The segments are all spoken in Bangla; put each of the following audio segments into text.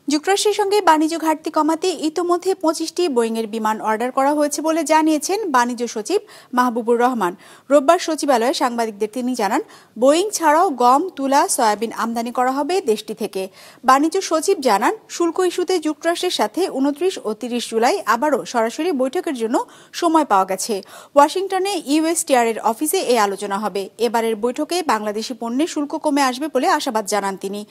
যুক্তরাষ্ট্রের সঙ্গে বাণিজ্য ঘাটতি কমাতে ইতোমধ্যে 25টি বোয়িংয়ের বিমান অর্ডার করা হয়েছে বলে জানিয়েছেন বাণিজ্য সচিব মাহবুবুর রহমান। রোববার সচিবালয়ে সাংবাদিকদের তিনি জানান, বোয়িং ছাড়াও গম, তুলা, সয়াবিন আমদানি করা হবে দেশটি থেকে। বাণিজ্য সচিব জানান, শুল্ক ইস্যুতে যুক্তরাষ্ট্রের সাথে 29 ও 30 জুলাই আবারও সরাসরি বৈঠকের জন্য সময় পাওয়া গেছে। ওয়াশিংটনে ইউএসটিআর-এর অফিসে এই আলোচনা হবে। এবারের বৈঠকে বাংলাদেশি পণ্যের শুল্ক কমে আসবে বলে আশাবাদ জানান তিনি।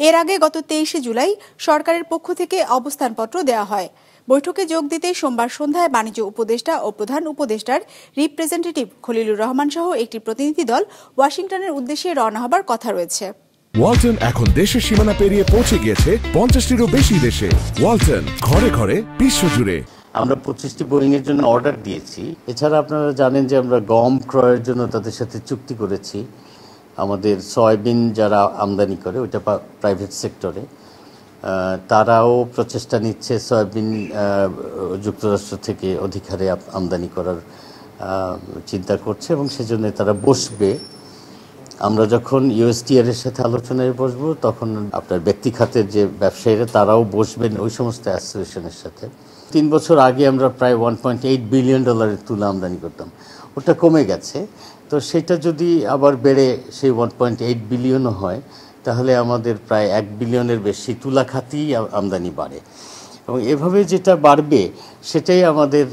এর আগে গত 23 জুলাই সরকারের পক্ষ থেকে অবস্থানপত্র দেওয়া হয়। বৈঠকে যোগ দিতে সোমবার সন্ধ্যায় বাণিজ্য উপদেষ্টা ও প্রধান উপদেষ্টার রিপ্রেজেন্টেটিভ খলিলুর রহমান সহ একটি প্রতিনিধি দল ওয়াশিংটনের উদ্দেশ্যে রওনা হবার কথা রয়েছে। ওয়ালটন এখন দেশের সীমানা পেরিয়ে পৌঁছে গিয়েছে 50টিরও বেশি দেশে। ওয়ালটন, ঘরে ঘরে, বিশ্বজুড়ে। আমরা 25টি বোয়িং এর জন্য অর্ডার দিয়েছি। এছাড়া আপনারা জানেন যে আমরা গম ক্রয়ের জন্য তাদের সাথে চুক্তি করেছি। আমাদের সয়াবিন যারা আমদানি করে ওইটা প্রাইভেট সেক্টরে, তারাও প্রচেষ্টা নিচ্ছে সয়াবিন যুক্তরাষ্ট্র থেকে অধিকারে আমদানি করার চিন্তা করছে এবং সেজন্য তারা বসবে। আমরা যখন ইউএসটিআর-এর সাথে আলোচনায় বসবো তখন আপনার ব্যক্তি খাতের যে ব্যবসায়ীরা তারাও বসবেন ওই সমস্ত অ্যাসোসিয়েশনের সাথে। 3 বছর আগে আমরা প্রায় $1.8 বিলিয়ন তুলা আমদানি করতাম, ওটা কমে গেছে। তো সেটা যদি আবার বেড়ে সেই 1.8 বিলিয়নও হয় তাহলে আমাদের প্রায় 1 বিলিয়নের বেশি তুলা খাতেই আমদানি বাড়ে এবং এভাবে যেটা বাড়বে সেটাই আমাদের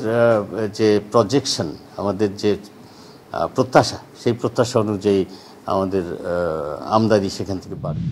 যে প্রজেকশন, আমাদের যে প্রত্যাশা, সেই প্রত্যাশা অনুযায়ী আমাদের আমদানি সেখান থেকে বাড়বে।